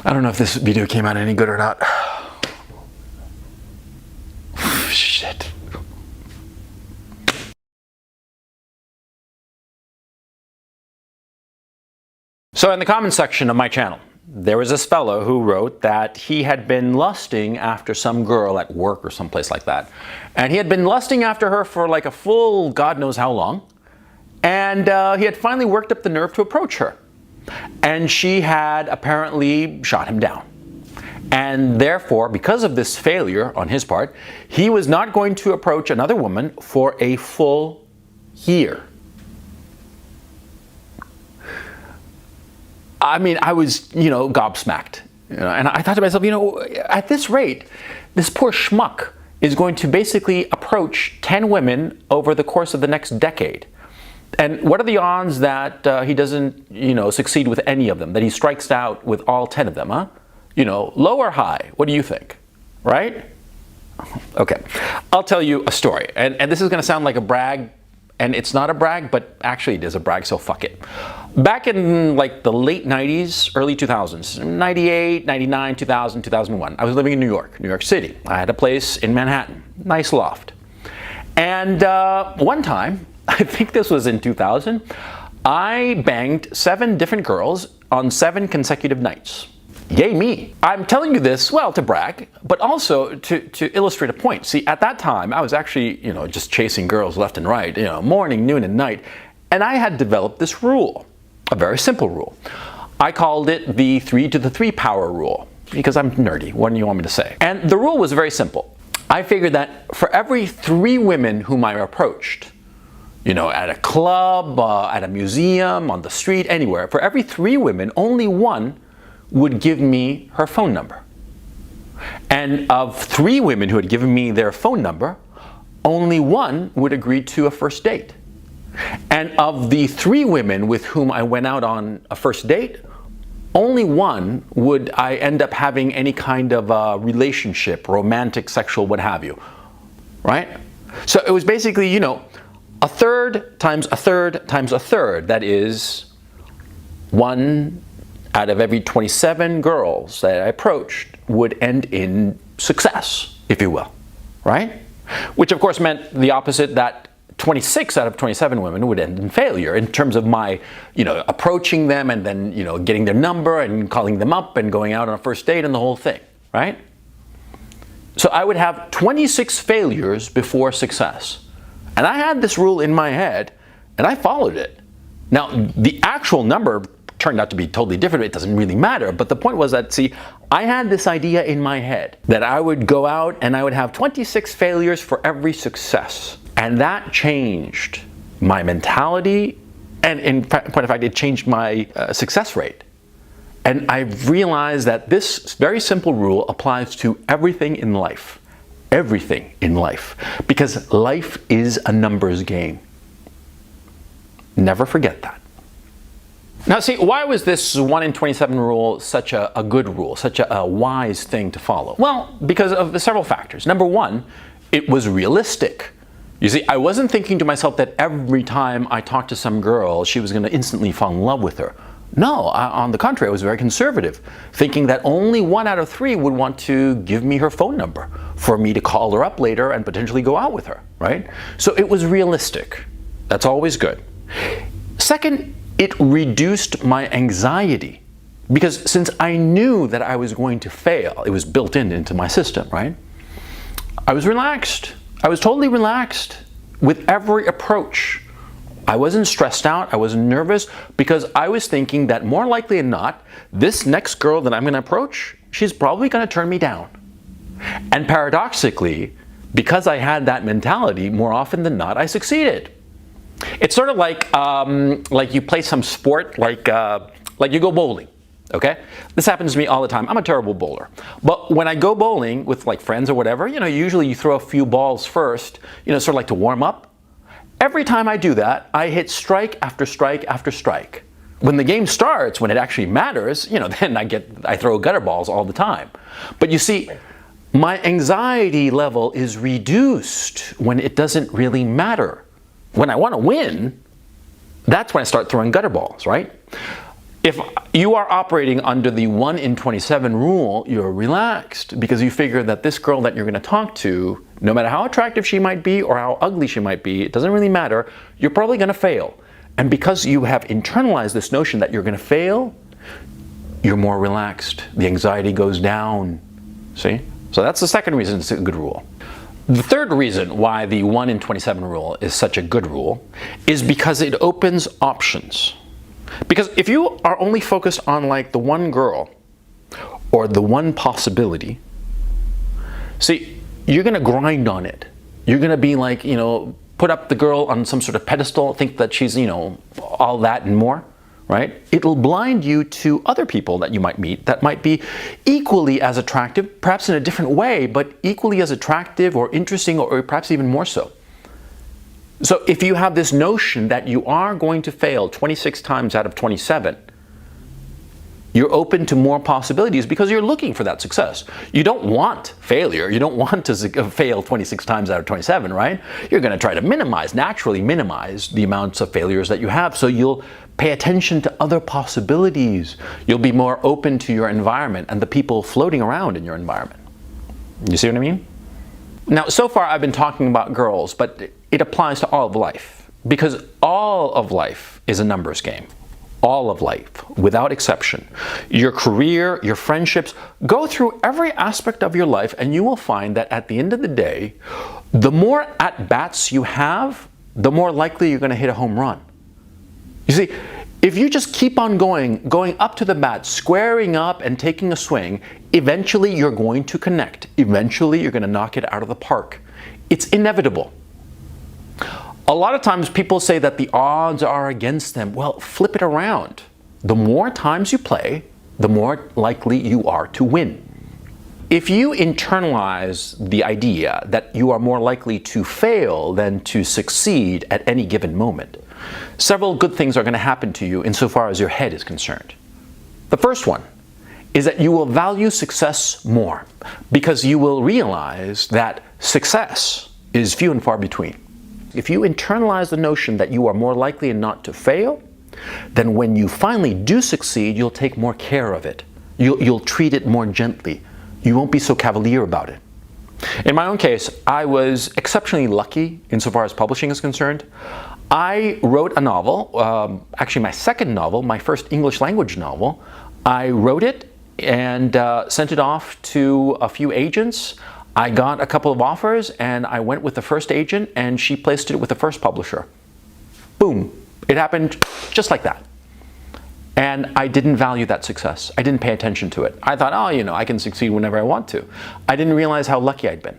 I don't know if this video came out any good or not. Shit. So in the comments section of my channel, there was this fellow who wrote that he had been lusting after some girl at work or someplace like that. And he had been lusting after her for like a full God knows how long. And he had finally worked up the nerve to approach her. And she had apparently shot him down. And therefore, because of this failure on his part, he was not going to approach another woman for a full year. I mean, I was, gobsmacked. And I thought to myself, at this rate, this poor schmuck is going to basically approach 10 women over the course of the next decade. And what are the odds that he doesn't, succeed with any of them, that he strikes out with all 10 of them, huh? Low or high? What do you think? Right? Okay, I'll tell you a story. And this is going to sound like a brag, and it's not a brag, but actually it is a brag, so fuck it. Back in like the late 90s, early 2000s, 98, 99, 2000, 2001, I was living in New York City. I had a place in Manhattan, nice loft. And one time, I think this was in 2000, I banged 7 different girls on 7 consecutive nights. Yay me. I'm telling you this, well, to brag, but also to illustrate a point. See, at that time, I was actually, just chasing girls left and right, morning, noon, and night. And I had developed this rule, a very simple rule. I called it the 3 to the 3 power rule, because I'm nerdy. What do you want me to say? And the rule was very simple. I figured that for every 3 women whom I approached, at a club, at a museum, on the street, anywhere, for every 3 women, only 1 would give me her phone number. And of 3 women who had given me their phone number, only 1 would agree to a first date. And of the 3 women with whom I went out on a first date, only 1 would I end up having any kind of a relationship, romantic, sexual, what have you, right? So it was basically, a third times a third times a third. That is 1 out of every 27 girls that I approached would end in success, if you will, right? Which of course meant the opposite, that 26 out of 27 women would end in failure in terms of my, approaching them and then, getting their number and calling them up and going out on a first date and the whole thing, right? So I would have 26 failures before success. And I had this rule in my head and I followed it. Now, the actual number turned out to be totally different. It doesn't really matter. But the point was that, see, I had this idea in my head that I would go out and I would have 26 failures for every success. And that changed my mentality. And in point of fact, it changed my success rate. And I realized that this very simple rule applies to everything in life. Everything in life. Because life is a numbers game. Never forget that. Now see, why was this 1 in 27 rule such a good rule, such a wise thing to follow? Well, because of several factors. Number 1, it was realistic. You see, I wasn't thinking to myself that every time I talked to some girl, she was going to instantly fall in love with her. No, on the contrary, I was very conservative, thinking that only 1 out of 3 would want to give me her phone number for me to call her up later and potentially go out with her, right? So it was realistic. That's always good. Second, it reduced my anxiety, because since I knew that I was going to fail, it was built into my system, right? I was relaxed. I was totally relaxed with every approach. I wasn't stressed out. I wasn't nervous, because I was thinking that more likely than not, this next girl that I'm going to approach, she's probably going to turn me down. And paradoxically, because I had that mentality, more often than not, I succeeded. It's sort of like you play some sport, like you go bowling, okay? This happens to me all the time. I'm a terrible bowler. But when I go bowling with like friends or whatever, usually you throw a few balls first, sort of like to warm up. Every time I do that, I hit strike after strike after strike. When the game starts, when it actually matters, then I throw gutter balls all the time. But you see, my anxiety level is reduced when it doesn't really matter. When I want to win, that's when I start throwing gutter balls, right? If you are operating under the 1 in 27 rule, you're relaxed because you figure that this girl that you're going to talk to, no matter how attractive she might be or how ugly she might be, it doesn't really matter, you're probably going to fail. And because you have internalized this notion that you're going to fail, you're more relaxed. The anxiety goes down. See? So that's the second reason it's a good rule. The third reason why the 1 in 27 rule is such a good rule is because it opens options. Because if you are only focused on like the one girl or the one possibility, see, you're going to grind on it. You're going to be like, put up the girl on some sort of pedestal, think that she's, all that and more, right? It'll blind you to other people that you might meet that might be equally as attractive, perhaps in a different way, but equally as attractive or interesting or perhaps even more so. So if you have this notion that you are going to fail 26 times out of 27, you're open to more possibilities because you're looking for that success. You don't want failure. You don't want to fail 26 times out of 27, right? You're going to try to naturally minimize the amounts of failures that you have. So you'll pay attention to other possibilities. You'll be more open to your environment and the people floating around in your environment. You see what I mean? Now, so far I've been talking about girls, but it applies to all of life because all of life is a numbers game. All of life, without exception. Your career, your friendships, go through every aspect of your life and you will find that at the end of the day, the more at-bats you have, the more likely you're going to hit a home run. You see, if you just keep on going up to the bat, squaring up and taking a swing, eventually you're going to connect. Eventually you're going to knock it out of the park. It's inevitable. A lot of times people say that the odds are against them. Well, flip it around. The more times you play, the more likely you are to win. If you internalize the idea that you are more likely to fail than to succeed at any given moment, several good things are going to happen to you insofar as your head is concerned. The first one is that you will value success more because you will realize that success is few and far between. If you internalize the notion that you are more likely not to fail, then when you finally do succeed, you'll take more care of it. You'll treat it more gently. You won't be so cavalier about it. In my own case, I was exceptionally lucky insofar as publishing is concerned. I wrote a novel, actually my second novel, my first English language novel. I wrote it and sent it off to a few agents. I got a couple of offers and I went with the first agent and she placed it with the first publisher. Boom. It happened just like that. And I didn't value that success. I didn't pay attention to it. I thought, I can succeed whenever I want to. I didn't realize how lucky I'd been.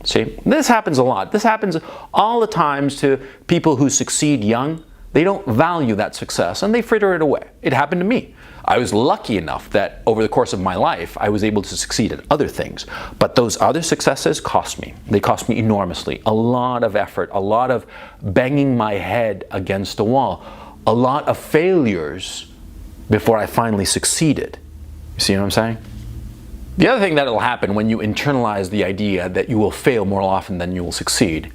See, this happens a lot. This happens all the times to people who succeed young. They don't value that success and they fritter it away. It happened to me. I was lucky enough that over the course of my life, I was able to succeed at other things. But those other successes cost me. They cost me enormously. A lot of effort, a lot of banging my head against the wall, a lot of failures before I finally succeeded. You see what I'm saying? The other thing that will happen when you internalize the idea that you will fail more often than you will succeed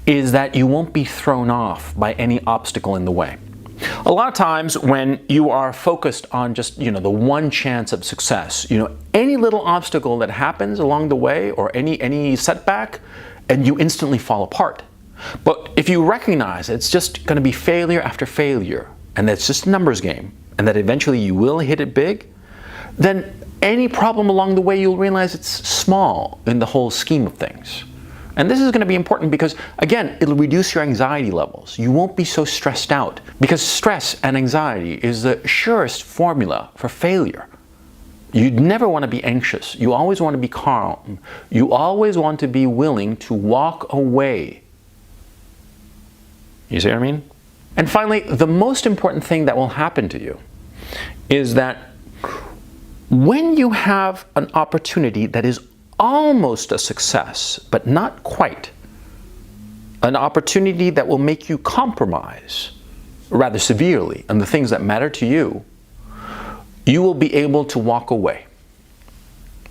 is that you won't be thrown off by any obstacle in the way. A lot of times when you are focused on just, the one chance of success, any little obstacle that happens along the way or any setback, and you instantly fall apart. But if you recognize it's just going to be failure after failure, and that's just a numbers game, and that eventually you will hit it big, then any problem along the way you'll realize it's small in the whole scheme of things. And this is going to be important because, again, it'll reduce your anxiety levels. You won't be so stressed out because stress and anxiety is the surest formula for failure. You'd never want to be anxious. You always want to be calm. You always want to be willing to walk away. You see what I mean? And finally, the most important thing that will happen to you is that when you have an opportunity that is almost a success, but not quite, an opportunity that will make you compromise rather severely on the things that matter to you, you will be able to walk away.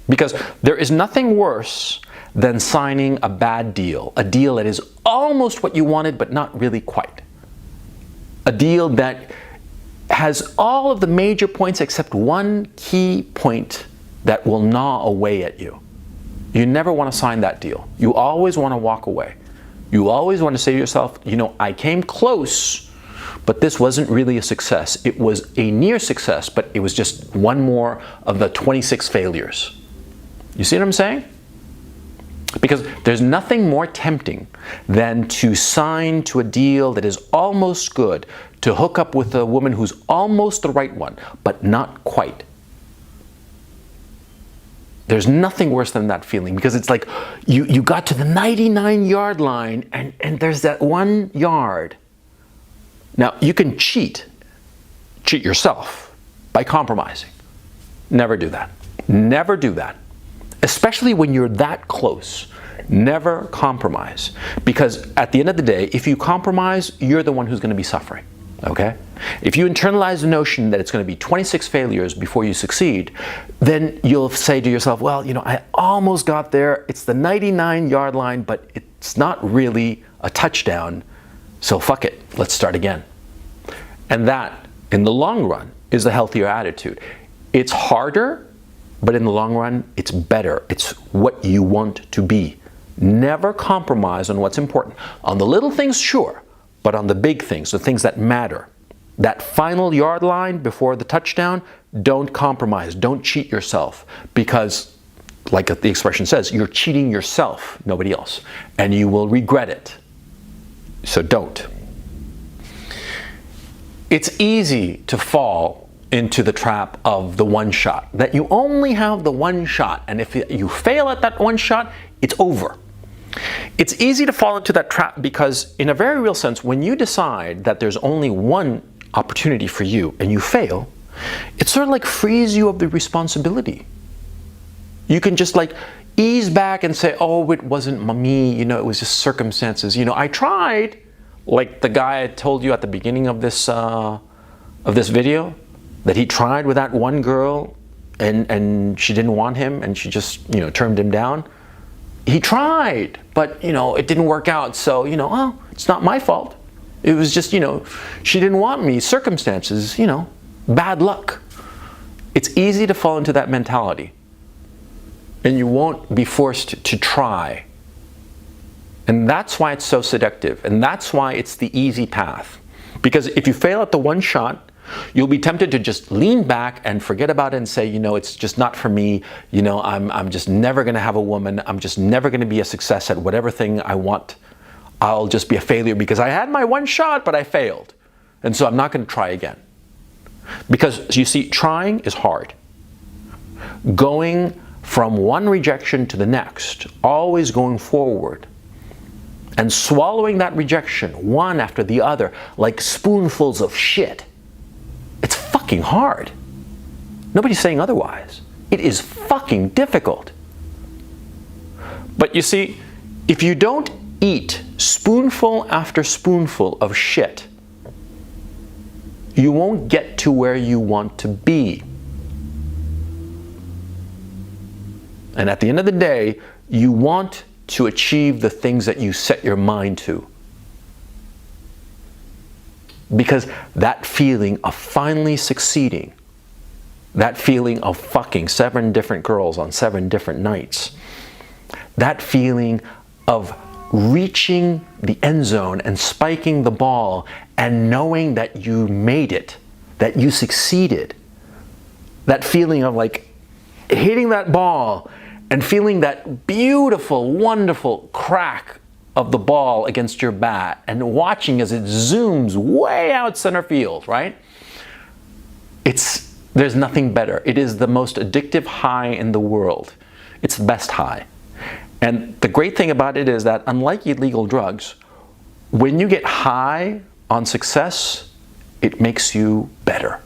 Because there is nothing worse than signing a bad deal, a deal that is almost what you wanted, but not really quite. A deal that has all of the major points except one key point that will gnaw away at you. You never want to sign that deal. You always want to walk away. You always want to say to yourself, you know, I came close, but this wasn't really a success. It was a near success, but it was just one more of the 26 failures. You see what I'm saying? Because there's nothing more tempting than to sign to a deal that is almost good, to hook up with a woman who's almost the right one, but not quite. There's nothing worse than that feeling, because it's like you got to the 99-yard line and there's that 1 yard. Now, you can cheat yourself by compromising. Never do that. Never do that. Especially when you're that close. Never compromise. Because at the end of the day, if you compromise, you're the one who's going to be suffering. Okay? If you internalize the notion that it's going to be 26 failures before you succeed, then you'll say to yourself, well, you know, I almost got there. It's the 99-yard line, but it's not really a touchdown. So fuck it. Let's start again. And that, in the long run, is the healthier attitude. It's harder, but in the long run, it's better. It's what you want to be. Never compromise on what's important. On the little things, sure, but on the big things, the things that matter. That final yard line before the touchdown, don't compromise. Don't cheat yourself. Because, like the expression says, you're cheating yourself, nobody else. And you will regret it. So don't. It's easy to fall into the trap of the one shot, that you only have the one shot, and if you fail at that one shot, it's over. It's easy to fall into that trap because, in a very real sense, when you decide that there's only one opportunity for you and you fail, it sort of like frees you of the responsibility. You can just like ease back and say, oh, it wasn't me, you know, it was just circumstances. You know, I tried, like the guy I told you at the beginning of this video, that he tried with that one girl and she didn't want him and she just, you know, turned him down. He tried, but, you know, it didn't work out. So, you know, oh, it's not my fault. It was just, you know, she didn't want me. Circumstances, you know, bad luck. It's easy to fall into that mentality. And you won't be forced to try. And that's why it's so seductive. And that's why it's the easy path. Because if you fail at the one shot, you'll be tempted to just lean back and forget about it and say, you know, it's just not for me. You know, I'm just never going to have a woman. I'm just never going to be a success at whatever thing I want. I'll just be a failure because I had my one shot, but I failed. And so I'm not going to try again. Because, you see, trying is hard. Going from one rejection to the next, always going forward, and swallowing that rejection one after the other like spoonfuls of shit, it's fucking hard. Nobody's saying otherwise. It is fucking difficult. But you see, if you don't eat spoonful after spoonful of shit, you won't get to where you want to be. And at the end of the day, you want to achieve the things that you set your mind to. Because that feeling of finally succeeding, that feeling of fucking 7 different girls on 7 different nights, that feeling of reaching the end zone and spiking the ball and knowing that you made it, that you succeeded, that feeling of like hitting that ball and feeling that beautiful, wonderful crack of the ball against your bat and watching as it zooms way out center field, right? There's nothing better. It is the most addictive high in the world. It's the best high. And the great thing about it is that, unlike illegal drugs, when you get high on success, it makes you better.